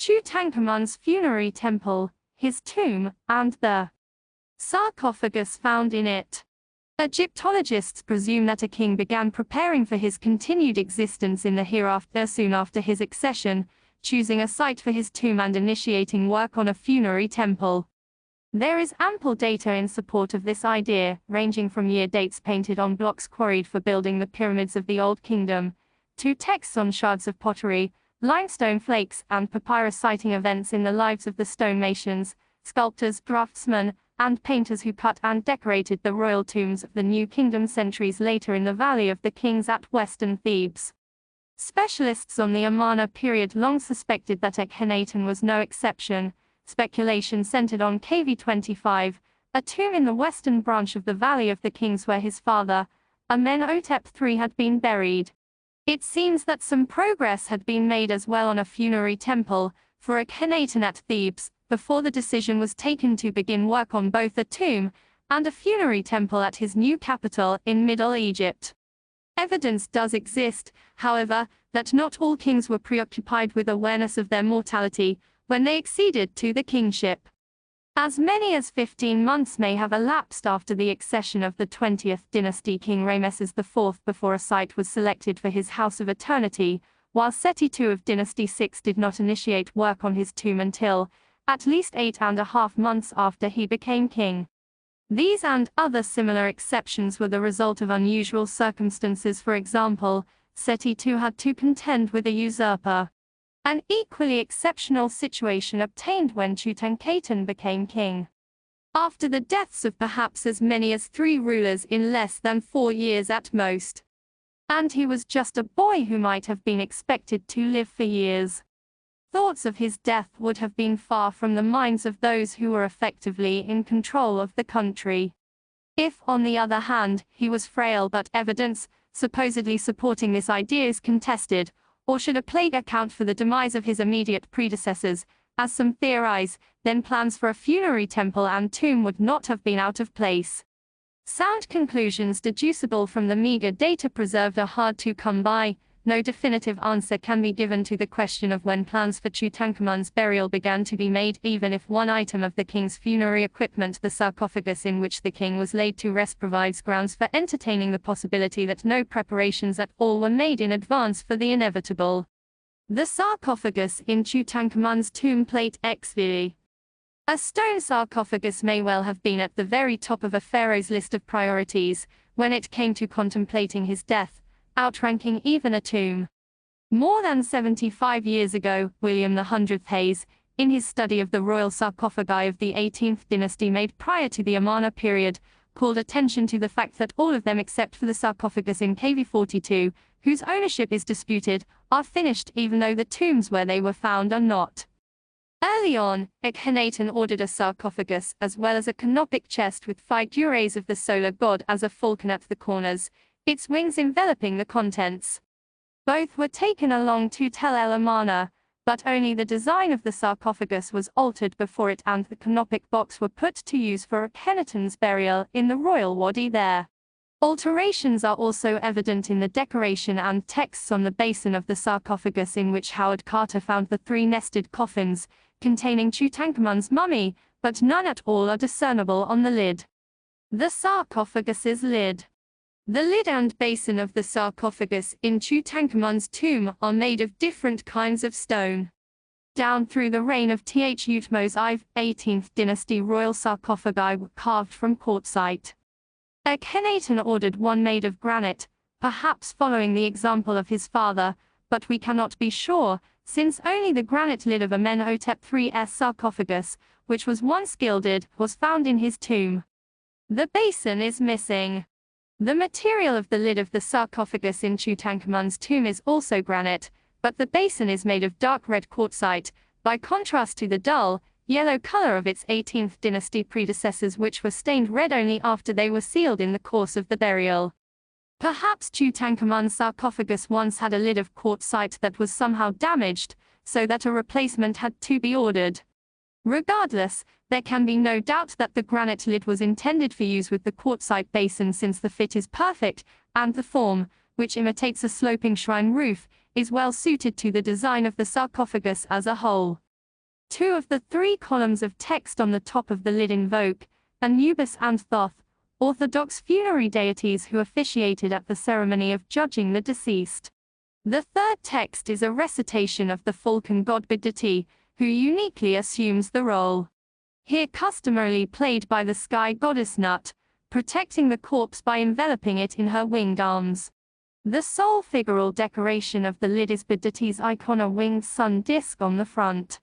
Tutankhamun's funerary temple, his tomb, and the sarcophagus found in it. Egyptologists presume that a king began preparing for his continued existence in the hereafter soon after his accession, choosing a site for his tomb and initiating work on a funerary temple. There is ample data in support of this idea, ranging from year dates painted on blocks quarried for building the pyramids of the Old Kingdom, to texts on shards of pottery, limestone flakes, and papyrus citing events in the lives of the stonemasons, sculptors, draftsmen, and painters who cut and decorated the royal tombs of the New Kingdom centuries later in the Valley of the Kings at western Thebes. Specialists on the Amarna period long suspected that Akhenaten was no exception. Speculation centered on KV-25, a tomb in the western branch of the Valley of the Kings where his father, Amenhotep III, had been buried. It seems that some progress had been made as well on a funerary temple for Akhenaten at Thebes, before the decision was taken to begin work on both a tomb and a funerary temple at his new capital in Middle Egypt. Evidence does exist, however, that not all kings were preoccupied with awareness of their mortality when they acceded to the kingship. As many as 15 months may have elapsed after the accession of the 20th dynasty King Ramesses IV before a site was selected for his House of Eternity, while Seti II of Dynasty VI did not initiate work on his tomb until at least 8.5 months after he became king. These and other similar exceptions were the result of unusual circumstances. For example, Seti II had to contend with a usurper. An equally exceptional situation obtained when Tutankhaten became king. After the deaths of perhaps as many as 3 rulers in less than 4 years at most. And he was just a boy who might have been expected to live for years. Thoughts of his death would have been far from the minds of those who were effectively in control of the country. If, on the other hand, he was frail but evidence, supposedly supporting this idea, is contested, or should a plague account for the demise of his immediate predecessors, as some theorize, then plans for a funerary temple and tomb would not have been out of place. Sound conclusions deducible from the meager data preserved are hard to come by. No definitive answer can be given to the question of when plans for Tutankhamun's burial began to be made, even if one item of the king's funerary equipment, the sarcophagus in which the king was laid to rest, provides grounds for entertaining the possibility that no preparations at all were made in advance for the inevitable. The sarcophagus in Tutankhamun's tomb, plate XV. A stone sarcophagus may well have been at the very top of a pharaoh's list of priorities when it came to contemplating his death, outranking even a tomb. More than 75 years ago, William the 100th Hayes, in his study of the royal sarcophagi of the 18th dynasty made prior to the Amarna period, called attention to the fact that all of them except for the sarcophagus in KV-42, whose ownership is disputed, are finished even though the tombs where they were found are not. Early on, Akhenaten ordered a sarcophagus as well as a canopic chest with figures of the solar god as a falcon at the corners, its wings enveloping the contents. Both were taken along to Tel El Amarna, but only the design of the sarcophagus was altered before it and the canopic box were put to use for Akhenaten's burial in the royal wadi there. Alterations are also evident in the decoration and texts on the basin of the sarcophagus, in which Howard Carter found the 3 nested coffins containing Tutankhamun's mummy, but none at all are discernible on the lid. The sarcophagus's lid. The lid and basin of the sarcophagus in Tutankhamun's tomb are made of different kinds of stone. Down through the reign of Thutmose IV, 18th dynasty royal sarcophagi were carved from quartzite. Akhenaten ordered one made of granite, perhaps following the example of his father, but we cannot be sure, since only the granite lid of Amenhotep III's sarcophagus, which was once gilded, was found in his tomb. The basin is missing. The material of the lid of the sarcophagus in Tutankhamun's tomb is also granite, but the basin is made of dark red quartzite, by contrast to the dull, yellow color of its 18th dynasty predecessors, which were stained red only after they were sealed in the course of the burial. Perhaps Tutankhamun's sarcophagus once had a lid of quartzite that was somehow damaged, so that a replacement had to be ordered. Regardless, there can be no doubt that the granite lid was intended for use with the quartzite basin, since the fit is perfect, and the form, which imitates a sloping shrine roof, is well suited to the design of the sarcophagus as a whole. Two of the three columns of text on the top of the lid invoke Anubis and Thoth, Orthodox funerary deities who officiated at the ceremony of judging the deceased. The third text is a recitation of the falcon god Biditi, who uniquely assumes the role, here customarily played by the sky goddess Nut, protecting the corpse by enveloping it in her winged arms. The sole figural decoration of the lid is Biditi's icon, a winged sun disk on the front.